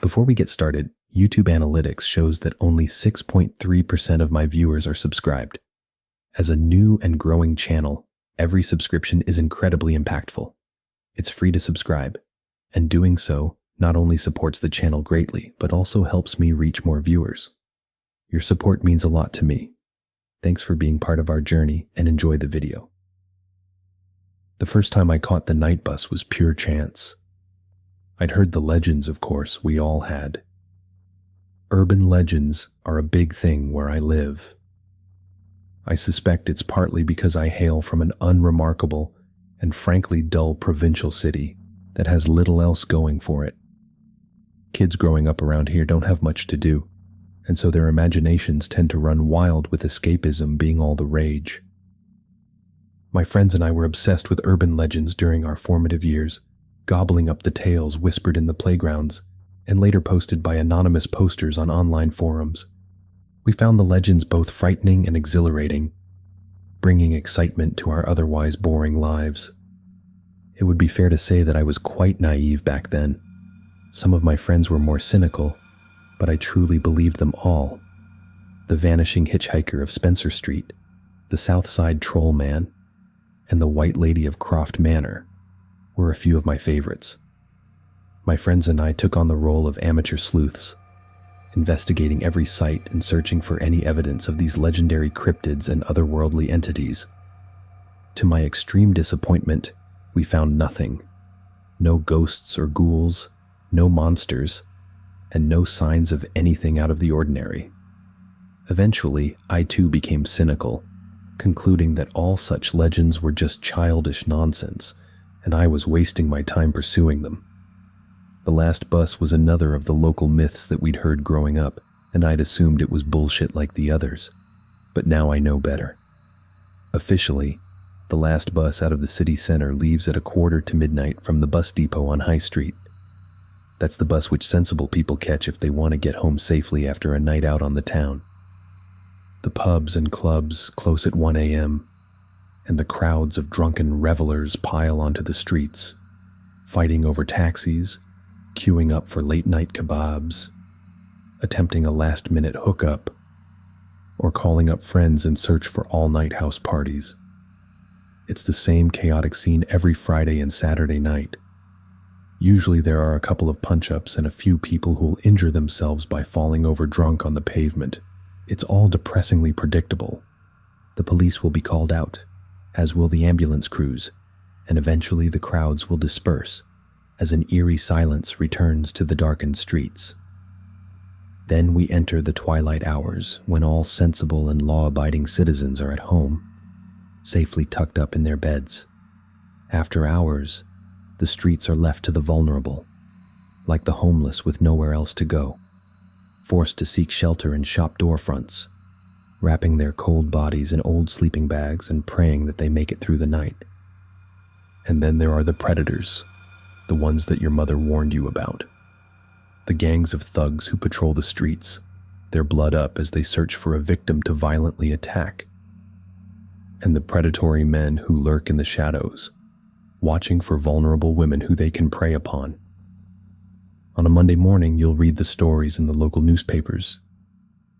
Before we get started, YouTube analytics shows that only 6.3% of my viewers are subscribed. As a new and growing channel, every subscription is incredibly impactful. It's free to subscribe, and doing so not only supports the channel greatly, but also helps me reach more viewers. Your support means a lot to me. Thanks for being part of our journey, and enjoy the video. The first time I caught the night bus was pure chance. I'd heard the legends, of course, we all had. Urban legends are a big thing where I live. I suspect it's partly because I hail from an unremarkable and frankly dull provincial city that has little else going for it. Kids growing up around here don't have much to do, and so their imaginations tend to run wild, with escapism being all the rage. My friends and I were obsessed with urban legends during our formative years, gobbling up the tales whispered in the playgrounds and later posted by anonymous posters on online forums. We found the legends both frightening and exhilarating, bringing excitement to our otherwise boring lives. It would be fair to say that I was quite naive back then. Some of my friends were more cynical, but I truly believed them all. The vanishing hitchhiker of Spencer Street, the South Side Troll Man, and the White Lady of Croft Manor were a few of my favorites. My friends and I took on the role of amateur sleuths, investigating every site and searching for any evidence of these legendary cryptids and otherworldly entities. To my extreme disappointment, we found nothing. No ghosts or ghouls, no monsters, and no signs of anything out of the ordinary. Eventually, I too became cynical, concluding that all such legends were just childish nonsense, and I was wasting my time pursuing them. The last bus was another of the local myths that we'd heard growing up, and I'd assumed it was bullshit like the others. But now I know better. Officially, the last bus out of the city center leaves at 11:45 from the bus depot on High Street. That's the bus which sensible people catch if they want to get home safely after a night out on the town. The pubs and clubs close at 1 a.m., and the crowds of drunken revelers pile onto the streets, fighting over taxis, queuing up for late-night kebabs, attempting a last-minute hookup, or calling up friends in search for all-night house parties. It's the same chaotic scene every Friday and Saturday night. Usually there are a couple of punch-ups and a few people who'll injure themselves by falling over drunk on the pavement. It's all depressingly predictable. The police will be called out, as will the ambulance crews, and eventually the crowds will disperse as an eerie silence returns to the darkened streets. Then we enter the twilight hours, when all sensible and law-abiding citizens are at home, safely tucked up in their beds. After hours, the streets are left to the vulnerable, like the homeless with nowhere else to go, forced to seek shelter in shop door fronts, wrapping their cold bodies in old sleeping bags and praying that they make it through the night. And then there are the predators, the ones that your mother warned you about. The gangs of thugs who patrol the streets, their blood up as they search for a victim to violently attack. And the predatory men who lurk in the shadows, watching for vulnerable women who they can prey upon. On a Monday morning, you'll read the stories in the local newspapers.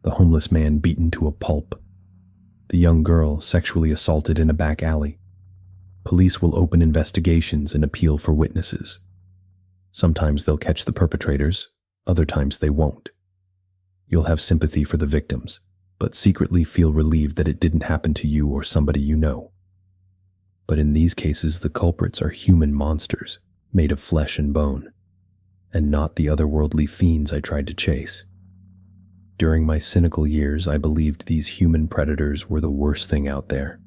The homeless man beaten to a pulp. The young girl sexually assaulted in a back alley. Police will open investigations and appeal for witnesses. Sometimes they'll catch the perpetrators, other times they won't. You'll have sympathy for the victims, but secretly feel relieved that it didn't happen to you or somebody you know. But in these cases, the culprits are human monsters, made of flesh and bone, and not the otherworldly fiends I tried to chase. During my cynical years, I believed these human predators were the worst thing out there,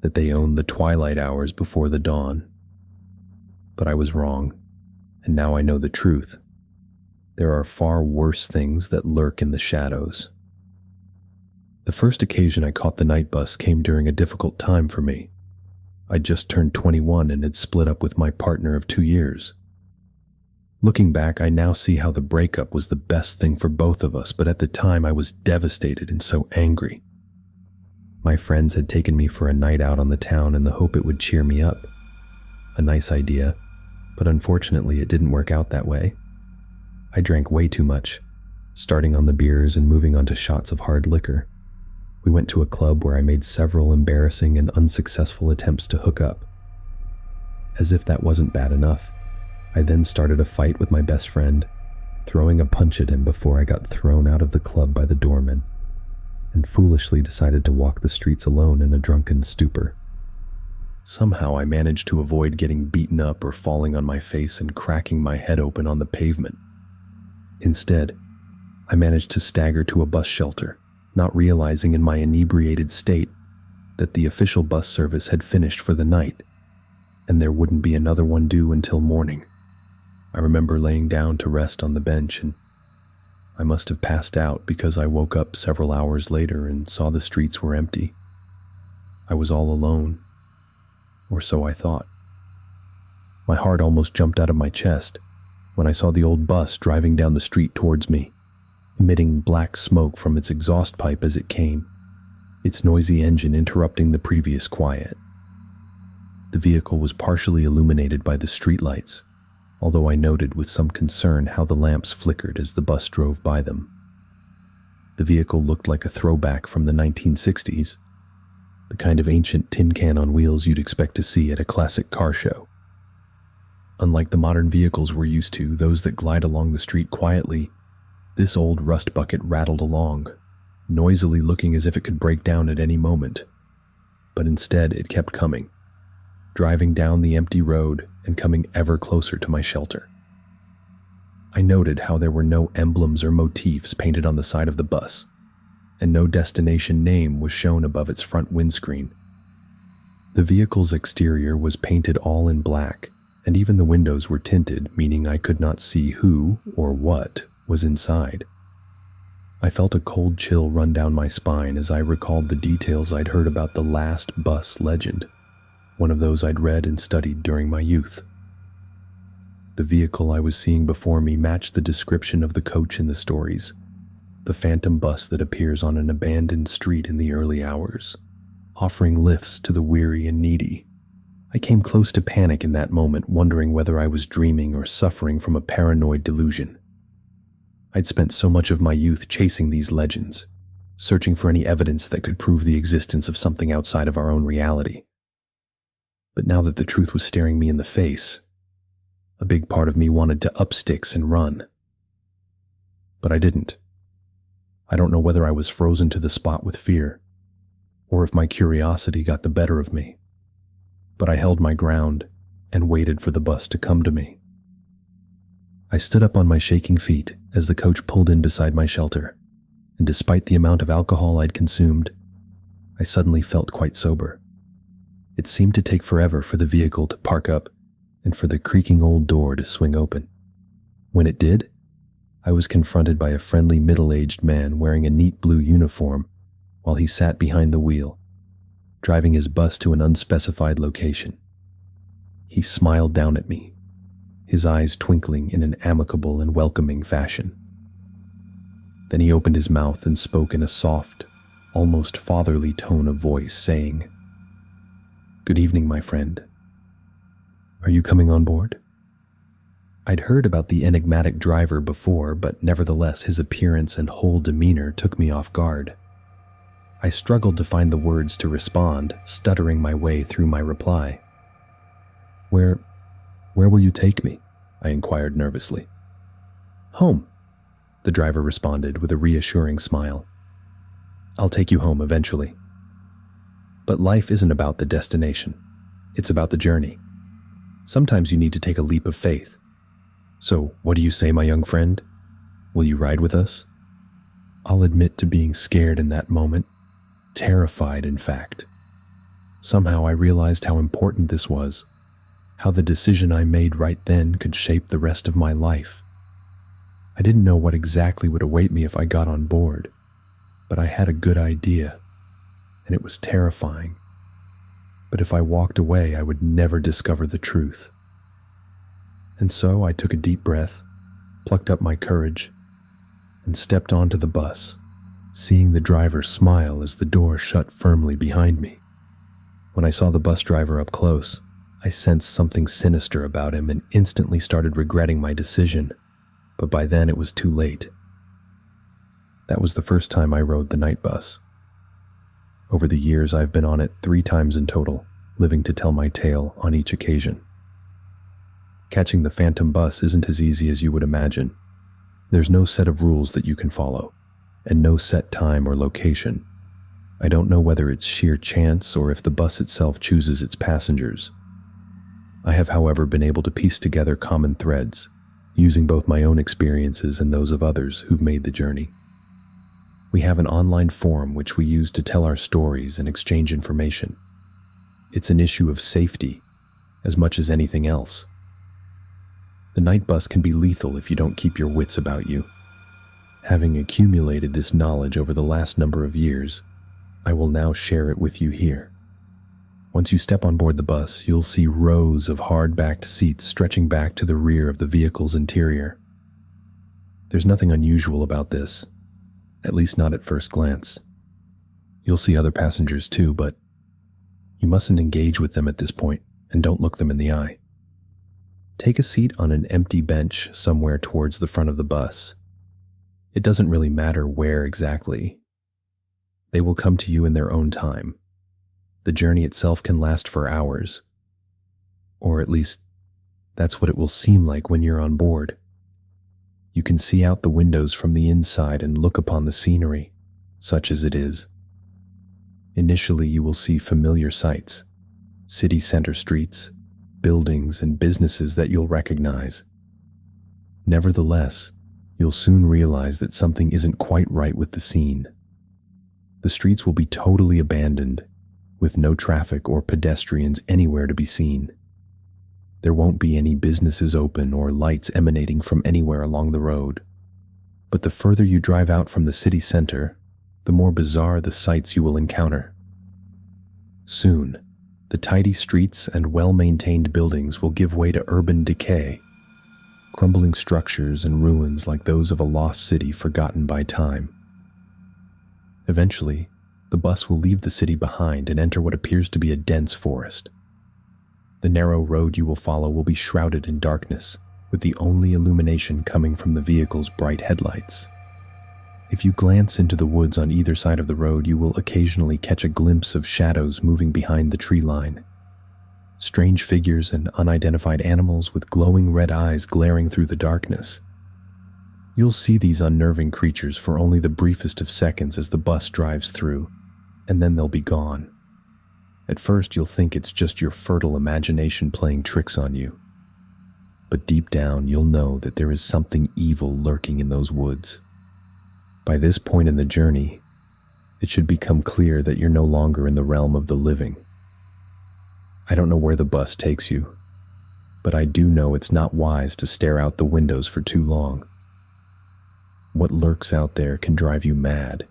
that they owned the twilight hours before the dawn. But I was wrong, and now I know the truth. There are far worse things that lurk in the shadows. The first occasion I caught the night bus came during a difficult time for me. I'd just turned 21 and had split up with my partner of 2 years. Looking back, I now see how the breakup was the best thing for both of us, but at the time I was devastated and so angry. My friends had taken me for a night out on the town in the hope it would cheer me up. A nice idea, but unfortunately it didn't work out that way. I drank way too much, starting on the beers and moving on to shots of hard liquor. We went to a club where I made several embarrassing and unsuccessful attempts to hook up. As if that wasn't bad enough, I then started a fight with my best friend, throwing a punch at him before I got thrown out of the club by the doorman, and foolishly decided to walk the streets alone in a drunken stupor. Somehow I managed to avoid getting beaten up or falling on my face and cracking my head open on the pavement. Instead, I managed to stagger to a bus shelter, not realizing in my inebriated state that the official bus service had finished for the night, and there wouldn't be another one due until morning. I remember laying down to rest on the bench, and I must have passed out because I woke up several hours later and saw the streets were empty. I was all alone, or so I thought. My heart almost jumped out of my chest when I saw the old bus driving down the street towards me, emitting black smoke from its exhaust pipe as it came, its noisy engine interrupting the previous quiet. The vehicle was partially illuminated by the streetlights, although I noted with some concern how the lamps flickered as the bus drove by them. The vehicle looked like a throwback from the 1960s, the kind of ancient tin can on wheels you'd expect to see at a classic car show. Unlike the modern vehicles we're used to, those that glide along the street quietly, this old rust bucket rattled along, noisily looking as if it could break down at any moment. But instead it kept coming, driving down the empty road and coming ever closer to my shelter. I noted how there were no emblems or motifs painted on the side of the bus, and no destination name was shown above its front windscreen. The vehicle's exterior was painted all in black, and even the windows were tinted, meaning I could not see who or what was inside. I felt a cold chill run down my spine as I recalled the details I'd heard about the last bus legend, one of those I'd read and studied during my youth. The vehicle I was seeing before me matched the description of the coach in the stories, the phantom bus that appears on an abandoned street in the early hours, offering lifts to the weary and needy. I came close to panic in that moment, wondering whether I was dreaming or suffering from a paranoid delusion. I'd spent so much of my youth chasing these legends, searching for any evidence that could prove the existence of something outside of our own reality. But now that the truth was staring me in the face, a big part of me wanted to up sticks and run. But I didn't. I don't know whether I was frozen to the spot with fear, or if my curiosity got the better of me. But I held my ground and waited for the bus to come to me. I stood up on my shaking feet as the coach pulled in beside my shelter, and despite the amount of alcohol I'd consumed, I suddenly felt quite sober. It seemed to take forever for the vehicle to park up and for the creaking old door to swing open. When it did, I was confronted by a friendly middle-aged man wearing a neat blue uniform while he sat behind the wheel, driving his bus to an unspecified location. He smiled down at me, his eyes twinkling in an amicable and welcoming fashion. Then he opened his mouth and spoke in a soft, almost fatherly tone of voice, saying, "Good evening, my friend. Are you coming on board?" I'd heard about the enigmatic driver before, but nevertheless his appearance and whole demeanor took me off guard. I struggled to find the words to respond, stuttering my way through my reply. Where will you take me?" I inquired nervously. "Home," the driver responded with a reassuring smile. "I'll take you home eventually. But life isn't about the destination. It's about the journey. Sometimes you need to take a leap of faith. So, what do you say, my young friend? Will you ride with us?" I'll admit to being scared in that moment, terrified in fact. Somehow I realized how important this was, how the decision I made right then could shape the rest of my life. I didn't know what exactly would await me if I got on board, but I had a good idea, and it was terrifying. But if I walked away, I would never discover the truth. And so I took a deep breath, plucked up my courage, and stepped onto the bus, seeing the driver smile as the door shut firmly behind me. When I saw the bus driver up close, I sensed something sinister about him and instantly started regretting my decision. but by then it was too late. That was the first time I rode the night bus. Over the years, I've been on it 3 times in total, living to tell my tale on each occasion. Catching the phantom bus isn't as easy as you would imagine. There's no set of rules that you can follow, and no set time or location. I don't know whether it's sheer chance or if the bus itself chooses its passengers. I have, however, been able to piece together common threads, using both my own experiences and those of others who've made the journey. We have an online forum which we use to tell our stories and exchange information. It's an issue of safety, as much as anything else. The night bus can be lethal if you don't keep your wits about you. Having accumulated this knowledge over the last number of years, I will now share it with you here. Once you step on board the bus, you'll see rows of hard-backed seats stretching back to the rear of the vehicle's interior. There's nothing unusual about this, at least not at first glance. You'll see other passengers too, but you mustn't engage with them at this point, and don't look them in the eye. Take a seat on an empty bench somewhere towards the front of the bus. It doesn't really matter where exactly. They will come to you in their own time. The journey itself can last for hours. Or at least, that's what it will seem like when you're on board. You can see out the windows from the inside and look upon the scenery, such as it is. Initially, you will see familiar sights, city center streets, buildings, and businesses that you'll recognize. Nevertheless, you'll soon realize that something isn't quite right with the scene. The streets will be totally abandoned, with no traffic or pedestrians anywhere to be seen. There won't be any businesses open or lights emanating from anywhere along the road. But the further you drive out from the city center, the more bizarre the sights you will encounter. Soon, the tidy streets and well-maintained buildings will give way to urban decay, crumbling structures and ruins like those of a lost city forgotten by time. Eventually, the bus will leave the city behind and enter what appears to be a dense forest. The narrow road you will follow will be shrouded in darkness, with the only illumination coming from the vehicle's bright headlights. If you glance into the woods on either side of the road, you will occasionally catch a glimpse of shadows moving behind the tree line. Strange figures and unidentified animals with glowing red eyes glaring through the darkness. You'll see these unnerving creatures for only the briefest of seconds as the bus drives through, and then they'll be gone. At first, you'll think it's just your fertile imagination playing tricks on you. But deep down, you'll know that there is something evil lurking in those woods. By this point in the journey, it should become clear that you're no longer in the realm of the living. I don't know where the bus takes you, but I do know it's not wise to stare out the windows for too long. What lurks out there can drive you mad,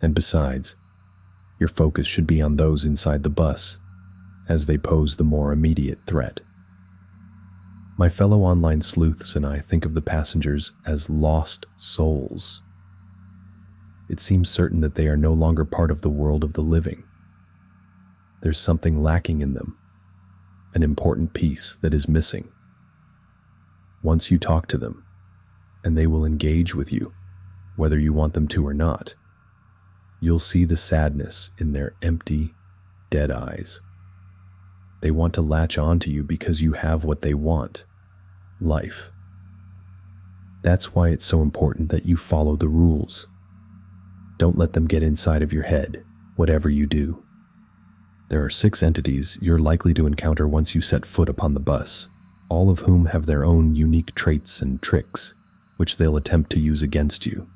and besides, your focus should be on those inside the bus, as they pose the more immediate threat. My fellow online sleuths and I think of the passengers as lost souls. It seems certain that they are no longer part of the world of the living. There's something lacking in them, an important piece that is missing. Once you talk to them, and they will engage with you, whether you want them to or not, you'll see the sadness in their empty, dead eyes. They want to latch on to you because you have what they want, life. That's why it's so important that you follow the rules. Don't let them get inside of your head, whatever you do. There are 6 entities you're likely to encounter once you set foot upon the bus, all of whom have their own unique traits and tricks, which they'll attempt to use against you.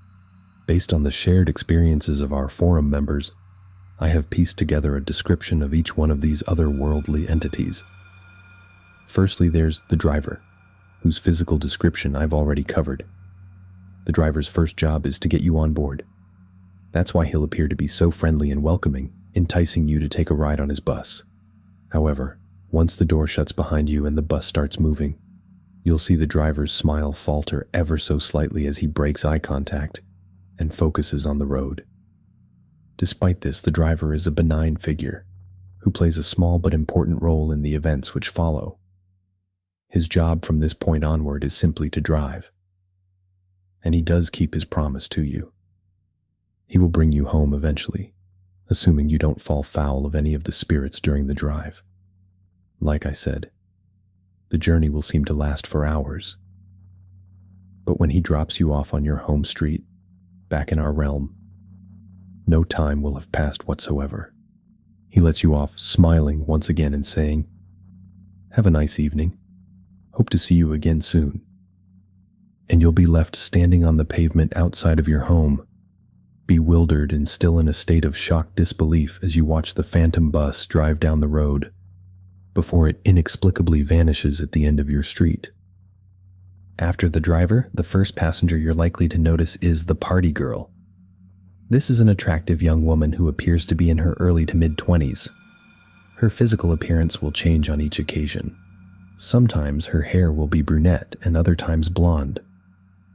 Based on the shared experiences of our forum members, I have pieced together a description of each one of these otherworldly entities. Firstly, there's the driver, whose physical description I've already covered. The driver's first job is to get you on board. That's why he'll appear to be so friendly and welcoming, enticing you to take a ride on his bus. However, once the door shuts behind you and the bus starts moving, you'll see the driver's smile falter ever so slightly as he breaks eye contact and focuses on the road. Despite this, the driver is a benign figure who plays a small but important role in the events which follow. His job from this point onward is simply to drive. and he does keep his promise to you. He will bring you home eventually, assuming you don't fall foul of any of the spirits during the drive. Like I said, the journey will seem to last for hours. But when he drops you off on your home street, back in our realm, no time will have passed whatsoever. He lets you off smiling once again and saying, "Have a nice evening. Hope to see you again soon." And you'll be left standing on the pavement outside of your home, bewildered and still in a state of shocked disbelief as you watch the phantom bus drive down the road before it inexplicably vanishes at the end of your street. After the driver, the first passenger you're likely to notice is the party girl. This is an attractive young woman who appears to be in her early to mid-20s. Her physical appearance will change on each occasion. Sometimes her hair will be brunette and other times blonde.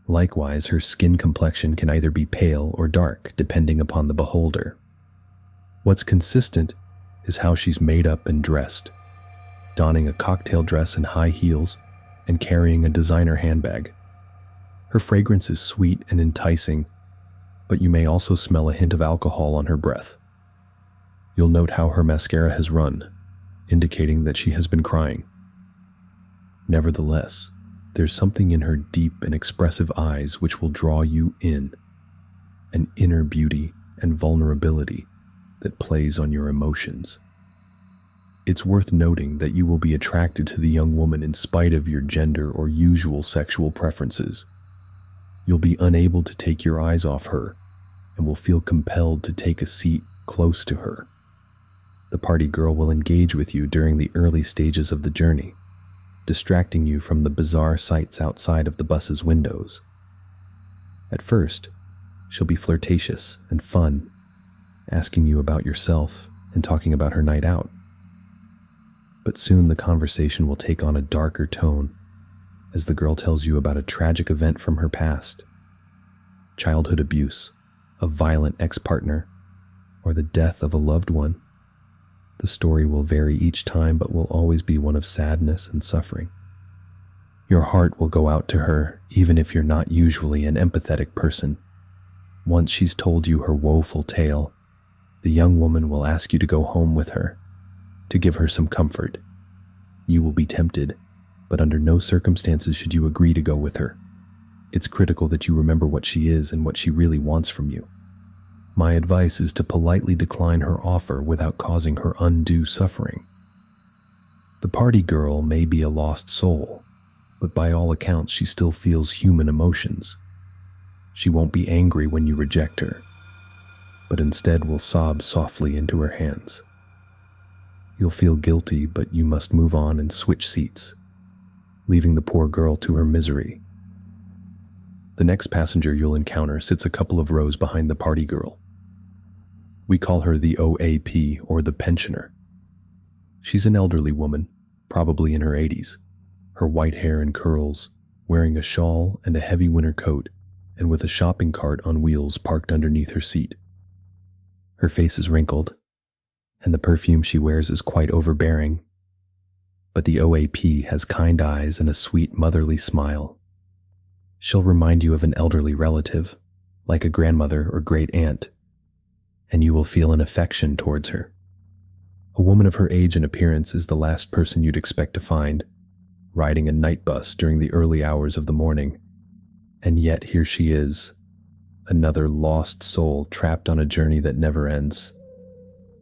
Likewise, her skin complexion can either be pale or dark, depending upon the beholder. What's consistent is how she's made up and dressed, donning a cocktail dress and high heels and carrying a designer handbag. Her fragrance is sweet and enticing, but you may also smell a hint of alcohol on her breath. You'll note how her mascara has run, indicating that she has been crying. Nevertheless, there's something in her deep and expressive eyes which will draw you in, an inner beauty and vulnerability that plays on your emotions. It's worth noting that you will be attracted to the young woman in spite of your gender or usual sexual preferences. You'll be unable to take your eyes off her and will feel compelled to take a seat close to her. The party girl will engage with you during the early stages of the journey, distracting you from the bizarre sights outside of the bus's windows. At first, she'll be flirtatious and fun, asking you about yourself and talking about her night out. But soon the conversation will take on a darker tone as the girl tells you about a tragic event from her past: childhood abuse, a violent ex-partner, or the death of a loved one. The story will vary each time, but will always be one of sadness and suffering. Your heart will go out to her, even if you're not usually an empathetic person. Once she's told you her woeful tale, the young woman will ask you to go home with her, to give her some comfort. You will be tempted, but under no circumstances should you agree to go with her. It's critical that you remember what she is and what she really wants from you. My advice is to politely decline her offer without causing her undue suffering. The party girl may be a lost soul, but by all accounts she still feels human emotions. She won't be angry when you reject her, but instead will sob softly into her hands. You'll feel guilty, but you must move on and switch seats, leaving the poor girl to her misery. The next passenger you'll encounter sits a couple of rows behind the party girl. We call her the OAP, or the pensioner. She's an elderly woman, probably in her 80s, her white hair in curls, wearing a shawl and a heavy winter coat, and with a shopping cart on wheels parked underneath her seat. Her face is wrinkled, and the perfume she wears is quite overbearing. But the OAP has kind eyes and a sweet motherly smile. She'll remind you of an elderly relative, like a grandmother or great aunt, and you will feel an affection towards her. A woman of her age and appearance is the last person you'd expect to find, riding a night bus during the early hours of the morning, and yet here she is, another lost soul trapped on a journey that never ends.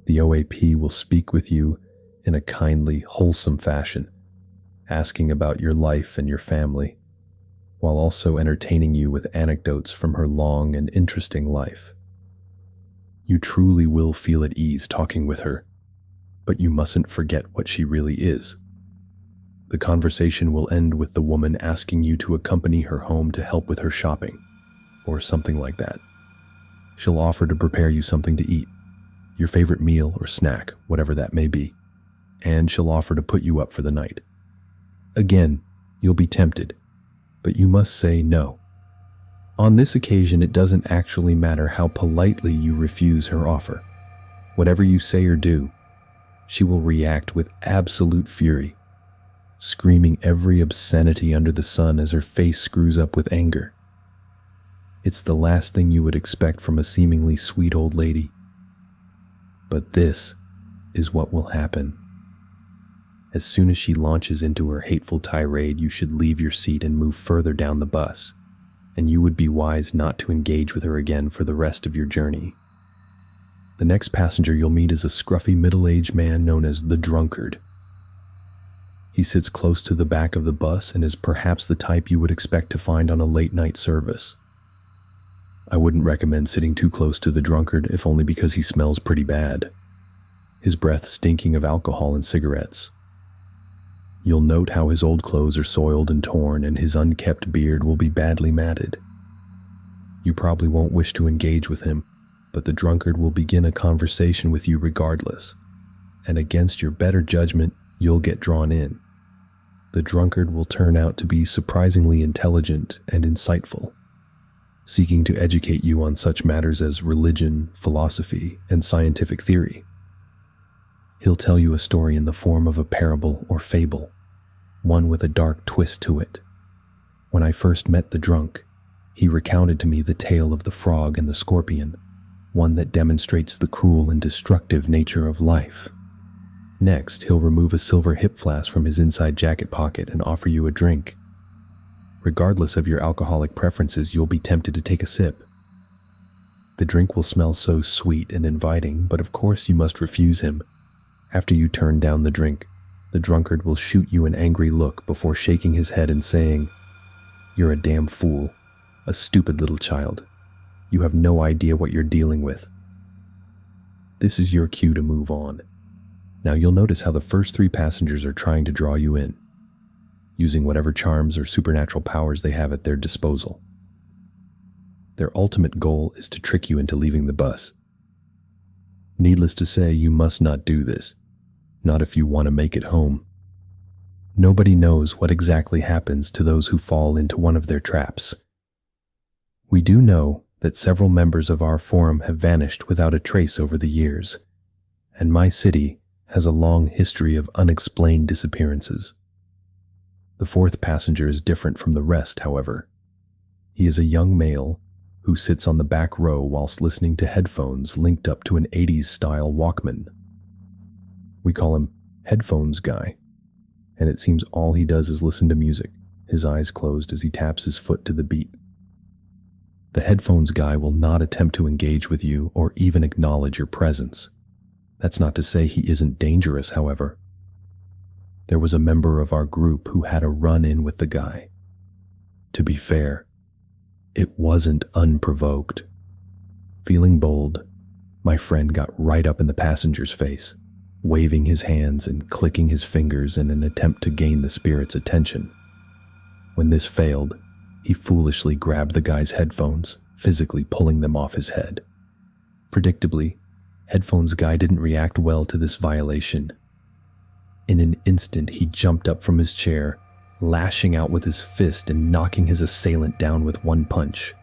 The OAP will speak with you in a kindly, wholesome fashion, asking about your life and your family, while also entertaining you with anecdotes from her long and interesting life. You truly will feel at ease talking with her, but you mustn't forget what she really is. The conversation will end with the woman asking you to accompany her home to help with her shopping, or something like that. She'll offer to prepare you something to eat, your favorite meal or snack, whatever that may be, and she'll offer to put you up for the night. Again, you'll be tempted, but you must say no. On this occasion, it doesn't actually matter how politely you refuse her offer. Whatever you say or do, she will react with absolute fury, screaming every obscenity under the sun as her face screws up with anger. It's the last thing you would expect from a seemingly sweet old lady. But this is what will happen. As soon as she launches into her hateful tirade, you should leave your seat and move further down the bus, and you would be wise not to engage with her again for the rest of your journey. The next passenger you'll meet is a scruffy middle-aged man known as the drunkard. He sits close to the back of the bus and is perhaps the type you would expect to find on a late-night service. I wouldn't recommend sitting too close to the drunkard, if only because he smells pretty bad, his breath stinking of alcohol and cigarettes. You'll note how his old clothes are soiled and torn, and his unkempt beard will be badly matted. You probably won't wish to engage with him, but the drunkard will begin a conversation with you regardless, and against your better judgment, you'll get drawn in. The drunkard will turn out to be surprisingly intelligent and insightful, seeking to educate you on such matters as religion, philosophy, and scientific theory. He'll tell you a story in the form of a parable or fable, one with a dark twist to it. When I first met the drunk, he recounted to me the tale of the frog and the scorpion, one that demonstrates the cruel and destructive nature of life. Next, he'll remove a silver hip flask from his inside jacket pocket and offer you a drink. Regardless of your alcoholic preferences, you'll be tempted to take a sip. The drink will smell so sweet and inviting, but of course you must refuse him. After you turn down the drink, the drunkard will shoot you an angry look before shaking his head and saying, "You're a damn fool, a stupid little child. You have no idea what you're dealing with." This is your cue to move on. Now you'll notice how the first three passengers are trying to draw you in, using whatever charms or supernatural powers they have at their disposal. Their ultimate goal is to trick you into leaving the bus. Needless to say, you must not do this, not if you want to make it home. Nobody knows what exactly happens to those who fall into one of their traps. We do know that several members of our forum have vanished without a trace over the years, and my city has a long history of unexplained disappearances. The fourth passenger is different from the rest, however. He is a young male who sits on the back row whilst listening to headphones linked up to an 80s-style Walkman. We call him Headphones Guy, and it seems all he does is listen to music, his eyes closed as he taps his foot to the beat. The Headphones Guy will not attempt to engage with you or even acknowledge your presence. That's not to say he isn't dangerous, however. There was a member of our group who had a run-in with the guy. To be fair, it wasn't unprovoked. Feeling bold, my friend got right up in the passenger's face, waving his hands and clicking his fingers in an attempt to gain the spirit's attention. When this failed, he foolishly grabbed the guy's headphones, physically pulling them off his head. Predictably, Headphones Guy didn't react well to this violation. In an instant, he jumped up from his chair, lashing out with his fist and knocking his assailant down with one punch.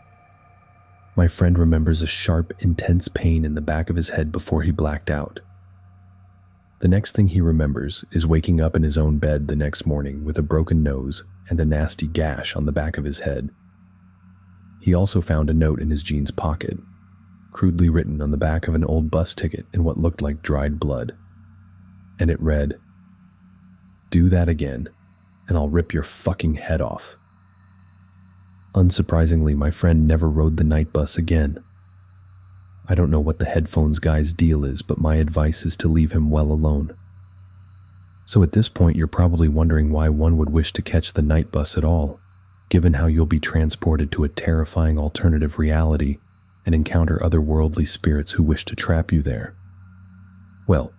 My friend remembers a sharp, intense pain in the back of his head before he blacked out. The next thing he remembers is waking up in his own bed the next morning with a broken nose and a nasty gash on the back of his head. He also found a note in his jeans pocket, crudely written on the back of an old bus ticket in what looked like dried blood. And it read, "Do that again, and I'll rip your fucking head off." Unsurprisingly, my friend never rode the night bus again. I don't know what the Headphones Guy's deal is, but my advice is to leave him well alone. So at this point, you're probably wondering why one would wish to catch the night bus at all, given how you'll be transported to a terrifying alternative reality and encounter otherworldly spirits who wish to trap you there. Well,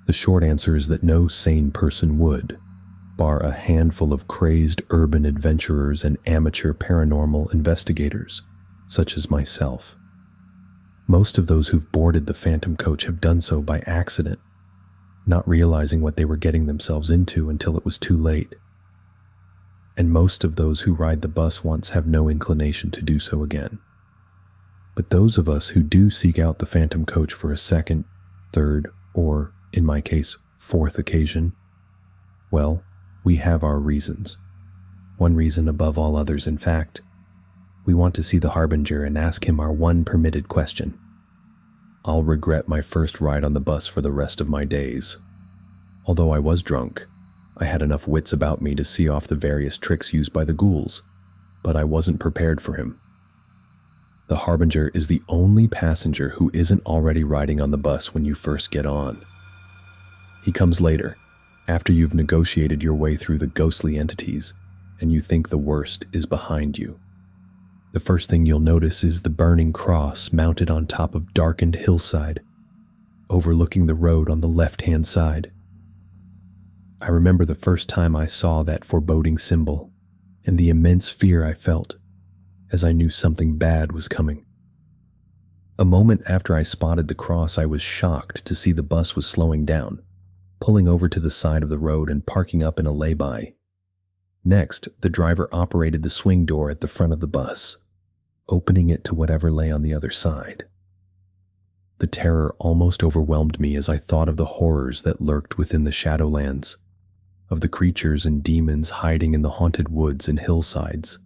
the short answer is that no sane person would, bar a handful of crazed urban adventurers and amateur paranormal investigators, such as myself. Most of those who've boarded the Phantom Coach have done so by accident, not realizing what they were getting themselves into until it was too late. And most of those who ride the bus once have no inclination to do so again. But those of us who do seek out the Phantom Coach for a second, third, or, in my case, fourth occasion, well, we have our reasons. One reason above all others, in fact. We want to see the Harbinger and ask him our one permitted question. I'll regret my first ride on the bus for the rest of my days. Although I was drunk, I had enough wits about me to see off the various tricks used by the ghouls, but I wasn't prepared for him. The Harbinger is the only passenger who isn't already riding on the bus when you first get on. He comes later, after you've negotiated your way through the ghostly entities, and you think the worst is behind you. The first thing you'll notice is the burning cross mounted on top of darkened hillside, overlooking the road on the left-hand side. I remember the first time I saw that foreboding symbol, and the immense fear I felt, as I knew something bad was coming. A moment after I spotted the cross, I was shocked to see the bus was slowing down, pulling over to the side of the road and parking up in a lay-by. Next, the driver operated the swing door at the front of the bus, opening it to whatever lay on the other side. The terror almost overwhelmed me as I thought of the horrors that lurked within the Shadowlands, of the creatures and demons hiding in the haunted woods and hillsides.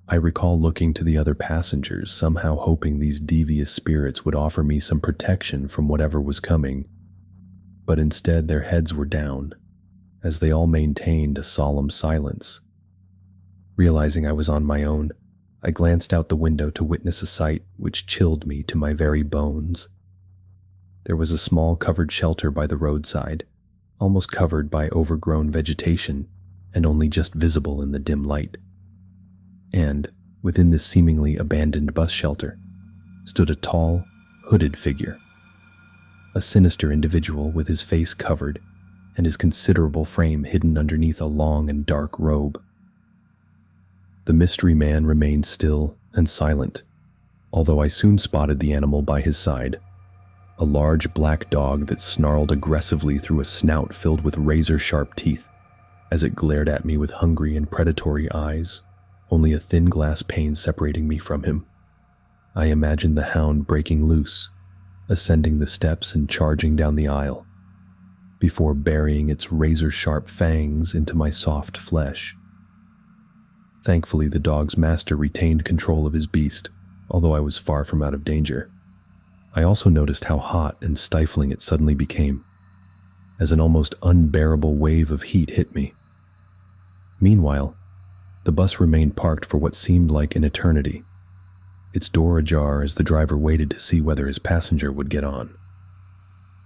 I recall looking to the other passengers, somehow hoping these devious spirits would offer me some protection from whatever was coming, but instead their heads were down, as they all maintained a solemn silence. Realizing I was on my own, I glanced out the window to witness a sight which chilled me to my very bones. There was a small covered shelter by the roadside, almost covered by overgrown vegetation and only just visible in the dim light. And, within this seemingly abandoned bus shelter, stood a tall, hooded figure. A sinister individual with his face covered and his considerable frame hidden underneath a long and dark robe. The mystery man remained still and silent, although I soon spotted the animal by his side, a large black dog that snarled aggressively through a snout filled with razor-sharp teeth as it glared at me with hungry and predatory eyes, only a thin glass pane separating me from him. I imagined the hound breaking loose, ascending the steps and charging down the aisle, before burying its razor-sharp fangs into my soft flesh. Thankfully, the dog's master retained control of his beast, although I was far from out of danger. I also noticed how hot and stifling it suddenly became, as an almost unbearable wave of heat hit me. Meanwhile, the bus remained parked for what seemed like an eternity, its door ajar as the driver waited to see whether his passenger would get on.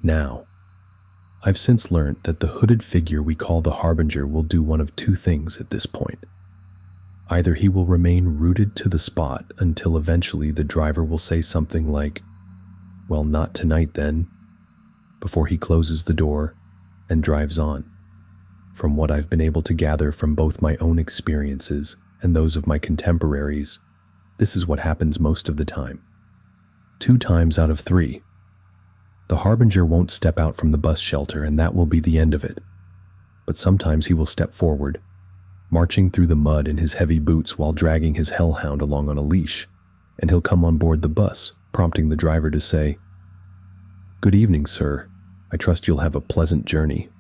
Now, I've since learnt that the hooded figure we call the Harbinger will do one of two things at this point. Either he will remain rooted to the spot until eventually the driver will say something like, "Well, not tonight then," before he closes the door and drives on. From what I've been able to gather from both my own experiences and those of my contemporaries, this is what happens most of the time. 2 times out of 3. The Harbinger won't step out from the bus shelter, and that will be the end of it. But sometimes he will step forward, marching through the mud in his heavy boots while dragging his hellhound along on a leash, and he'll come on board the bus, prompting the driver to say, "Good evening, sir. I trust you'll have a pleasant journey."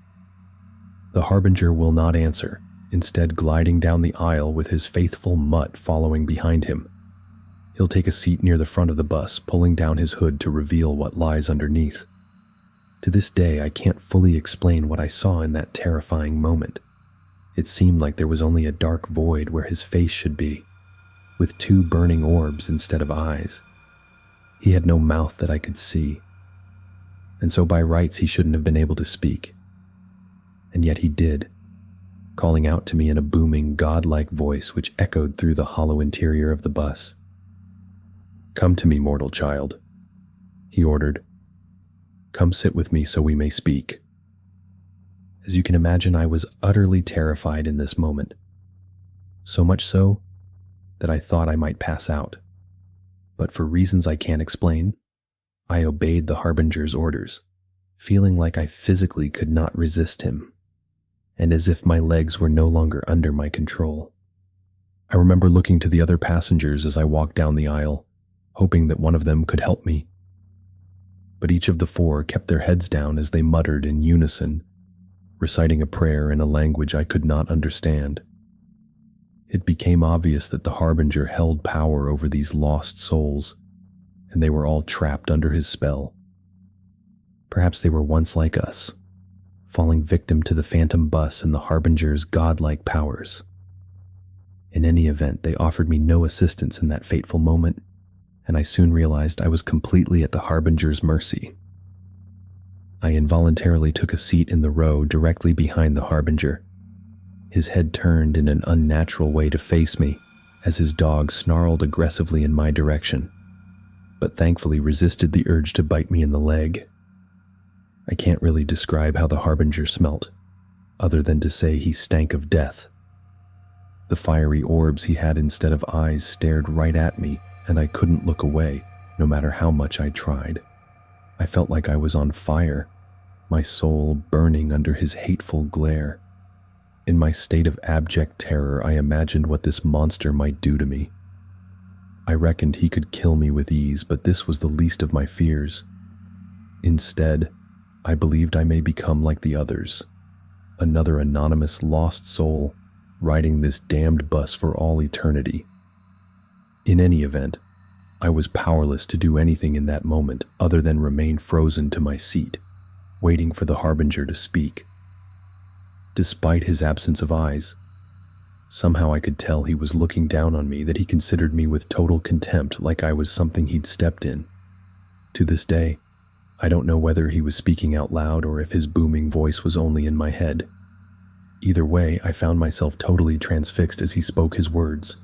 The Harbinger will not answer, instead gliding down the aisle with his faithful mutt following behind him. He'll take a seat near the front of the bus, pulling down his hood to reveal what lies underneath. To this day, I can't fully explain what I saw in that terrifying moment. It seemed like there was only a dark void where his face should be, with 2 burning orbs instead of eyes. He had no mouth that I could see, and so by rights he shouldn't have been able to speak. And yet he did, calling out to me in a booming, godlike voice which echoed through the hollow interior of the bus. "Come to me, mortal child," he ordered. "Come sit with me so we may speak." As you can imagine, I was utterly terrified in this moment. So much so that I thought I might pass out. But for reasons I can't explain, I obeyed the Harbinger's orders, feeling like I physically could not resist him, and as if my legs were no longer under my control. I remember looking to the other passengers as I walked down the aisle, hoping that one of them could help me. But each of the 4 kept their heads down as they muttered in unison, reciting a prayer in a language I could not understand. It became obvious that the Harbinger held power over these lost souls, and they were all trapped under his spell. Perhaps they were once like us, falling victim to the phantom bus and the Harbinger's godlike powers. In any event, they offered me no assistance in that fateful moment, and I soon realized I was completely at the Harbinger's mercy. I involuntarily took a seat in the row directly behind the Harbinger. His head turned in an unnatural way to face me as his dog snarled aggressively in my direction, but thankfully resisted the urge to bite me in the leg. I can't really describe how the Harbinger smelt, other than to say he stank of death. The fiery orbs he had instead of eyes stared right at me, and I couldn't look away, no matter how much I tried. I felt like I was on fire, my soul burning under his hateful glare. In my state of abject terror, I imagined what this monster might do to me. I reckoned he could kill me with ease, but this was the least of my fears. Instead, I believed I may become like the others, another anonymous lost soul riding this damned bus for all eternity. In any event, I was powerless to do anything in that moment other than remain frozen to my seat, waiting for the Harbinger to speak. Despite his absence of eyes, somehow I could tell he was looking down on me, that he considered me with total contempt, like I was something he'd stepped in. To this day, I don't know whether he was speaking out loud or if his booming voice was only in my head. Either way, I found myself totally transfixed as he spoke his words.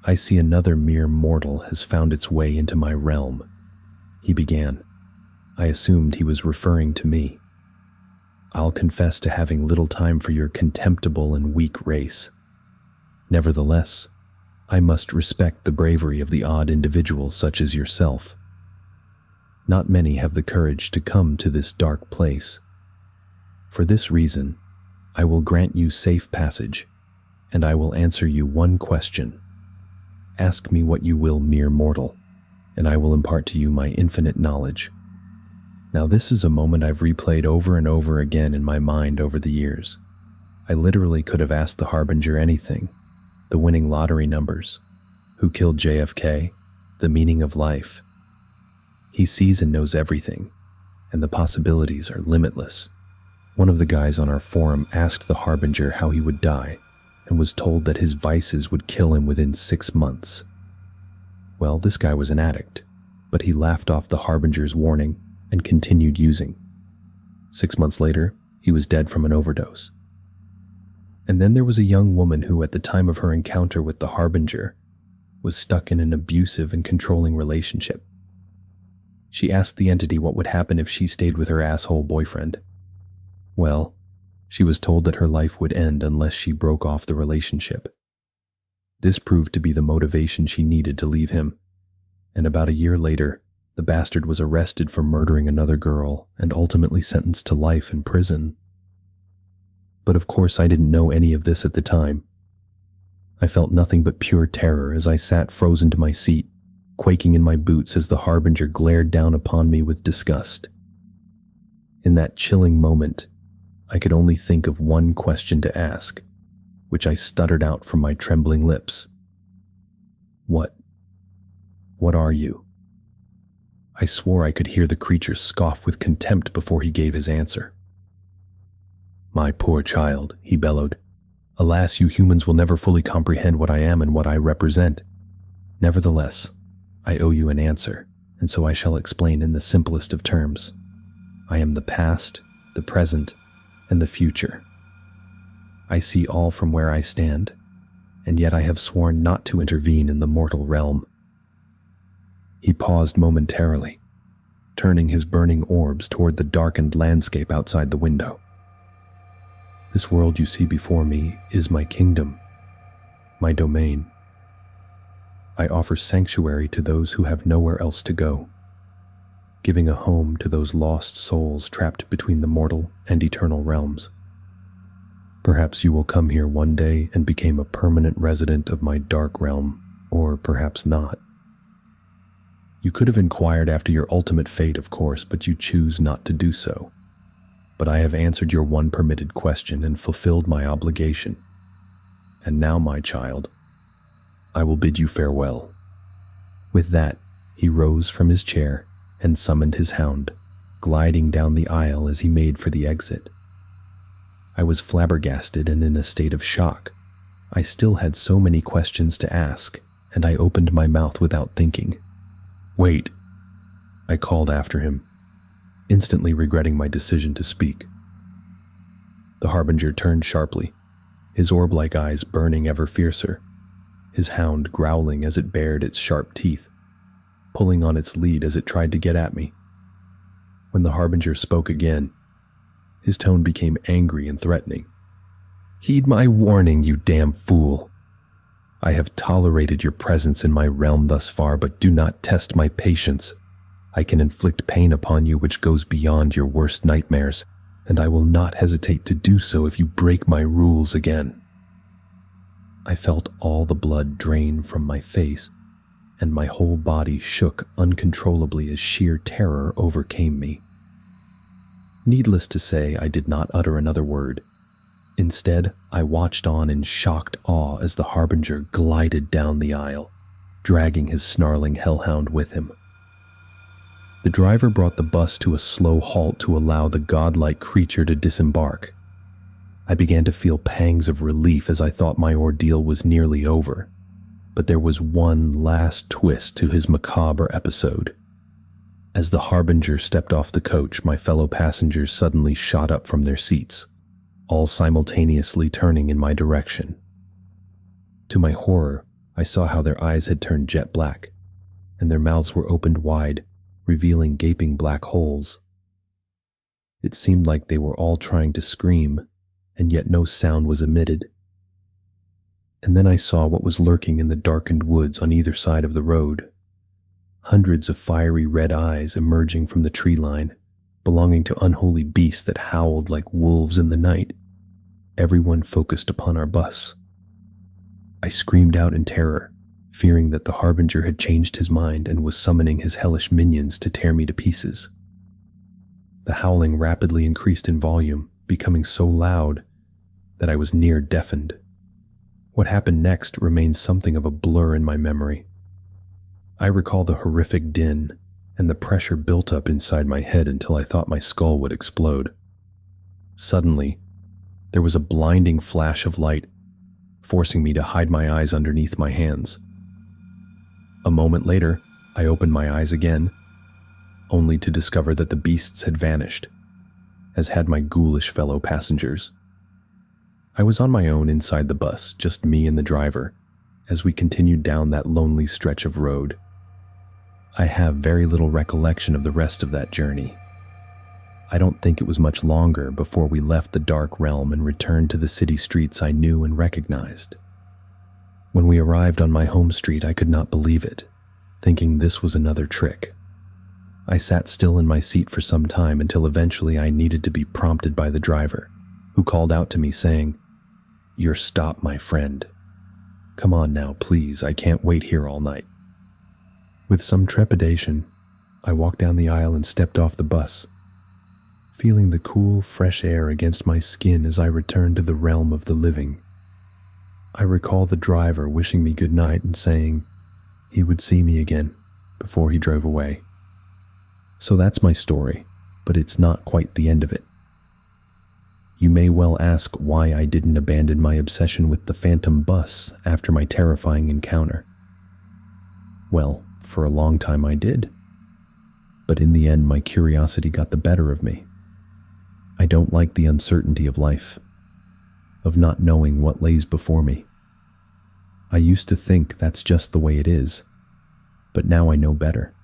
"I see another mere mortal has found its way into my realm," he began. I assumed he was referring to me. "I'll confess to having little time for your contemptible and weak race. Nevertheless, I must respect the bravery of the odd individuals such as yourself. Not many have the courage to come to this dark place. For this reason, I will grant you safe passage, and I will answer you one question. Ask me what you will, mere mortal, and I will impart to you my infinite knowledge." Now this is a moment I've replayed over and over again in my mind over the years. I literally could have asked the Harbinger anything: the winning lottery numbers, who killed JFK, the meaning of life. He sees and knows everything, and the possibilities are limitless. One of the guys on our forum asked the Harbinger how he would die, and was told that his vices would kill him within 6 months. Well, this guy was an addict, but he laughed off the Harbinger's warning and continued using. 6 months later, he was dead from an overdose. And then there was a young woman who, at the time of her encounter with the Harbinger, was stuck in an abusive and controlling relationship. She asked the entity what would happen if she stayed with her asshole boyfriend. Well, she was told that her life would end unless she broke off the relationship. This proved to be the motivation she needed to leave him, and about a year later, the bastard was arrested for murdering another girl and ultimately sentenced to life in prison. But of course I didn't know any of this at the time. I felt nothing but pure terror as I sat frozen to my seat, quaking in my boots as the Harbinger glared down upon me with disgust. In that chilling moment, I could only think of one question to ask, which I stuttered out from my trembling lips. What are you?" I swore I could hear the creature scoff with contempt before he gave his answer. "My poor child," he bellowed. "Alas, you humans will never fully comprehend what I am and what I represent. Nevertheless, I owe you an answer, and so I shall explain in the simplest of terms. I am the past, the present, and the future. I see all from where I stand, and yet I have sworn not to intervene in the mortal realm." He paused momentarily, turning his burning orbs toward the darkened landscape outside the window. "This world you see before me is my kingdom, my domain. I offer sanctuary to those who have nowhere else to go, giving a home to those lost souls trapped between the mortal and eternal realms. Perhaps you will come here one day and become a permanent resident of my dark realm, or perhaps not. You could have inquired after your ultimate fate, of course, but you choose not to do so. But I have answered your one permitted question and fulfilled my obligation. And now, my child, I will bid you farewell." With that, he rose from his chair and summoned his hound, gliding down the aisle as he made for the exit. I was flabbergasted and in a state of shock. I still had so many questions to ask, and I opened my mouth without thinking. "Wait," I called after him, instantly regretting my decision to speak. The harbinger turned sharply, his orb-like eyes burning ever fiercer, his hound growling as it bared its sharp teeth, pulling on its lead as it tried to get at me. When the harbinger spoke again, his tone became angry and threatening. "Heed my warning, you damn fool. I have tolerated your presence in my realm thus far, but do not test my patience. I can inflict pain upon you which goes beyond your worst nightmares, and I will not hesitate to do so if you break my rules again." I felt all the blood drain from my face, and my whole body shook uncontrollably as sheer terror overcame me. Needless to say, I did not utter another word. Instead, I watched on in shocked awe as the harbinger glided down the aisle, dragging his snarling hellhound with him. The driver brought the bus to a slow halt to allow the godlike creature to disembark. I began to feel pangs of relief as I thought my ordeal was nearly over. But there was one last twist to his macabre episode. As the harbinger stepped off the coach, my fellow passengers suddenly shot up from their seats, all simultaneously turning in my direction. To my horror, I saw how their eyes had turned jet black, and their mouths were opened wide, revealing gaping black holes. It seemed like they were all trying to scream, and yet no sound was emitted. And then I saw what was lurking in the darkened woods on either side of the road. Hundreds of fiery red eyes emerging from the tree line, belonging to unholy beasts that howled like wolves in the night, everyone focused upon our bus. I screamed out in terror, fearing that the harbinger had changed his mind and was summoning his hellish minions to tear me to pieces. The howling rapidly increased in volume, becoming so loud that I was near deafened. What happened next remains something of a blur in my memory. I recall the horrific din, and the pressure built up inside my head until I thought my skull would explode. Suddenly, there was a blinding flash of light, forcing me to hide my eyes underneath my hands. A moment later, I opened my eyes again, only to discover that the beasts had vanished, as had my ghoulish fellow passengers. I was on my own inside the bus, just me and the driver, as we continued down that lonely stretch of road. I have very little recollection of the rest of that journey. I don't think it was much longer before we left the dark realm and returned to the city streets I knew and recognized. When we arrived on my home street, I could not believe it, thinking this was another trick. I sat still in my seat for some time until eventually I needed to be prompted by the driver, who called out to me saying, "You're stopped, my friend. Come on now, please, I can't wait here all night." With some trepidation, I walked down the aisle and stepped off the bus, feeling the cool, fresh air against my skin as I returned to the realm of the living. I recall the driver wishing me good night and saying he would see me again before he drove away. So that's my story, but it's not quite the end of it. You may well ask why I didn't abandon my obsession with the phantom bus after my terrifying encounter. Well, for a long time I did. But in the end, my curiosity got the better of me. I don't like the uncertainty of life, of not knowing what lays before me. I used to think that's just the way it is, but now I know better.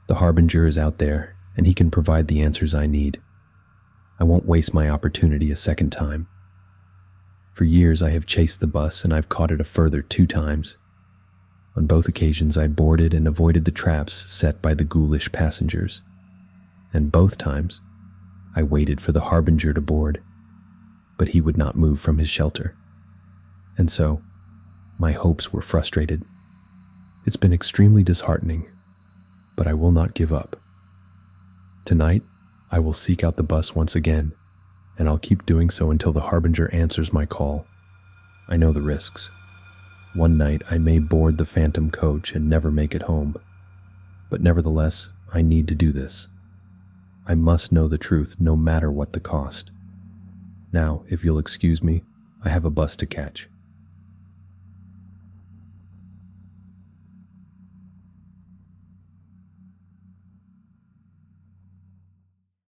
The harbinger is out there, and he can provide the answers I need. I won't waste my opportunity a second time. For years I have chased the bus, and I've caught it a further 2 times. On both occasions I boarded and avoided the traps set by the ghoulish passengers. And both times, I waited for the harbinger to board, but he would not move from his shelter. And so, my hopes were frustrated. It's been extremely disheartening, but I will not give up. Tonight, I will seek out the bus once again, and I'll keep doing so until the harbinger answers my call. I know the risks. One night I may board the phantom coach and never make it home. But nevertheless, I need to do this. I must know the truth no matter what the cost. Now, if you'll excuse me, I have a bus to catch.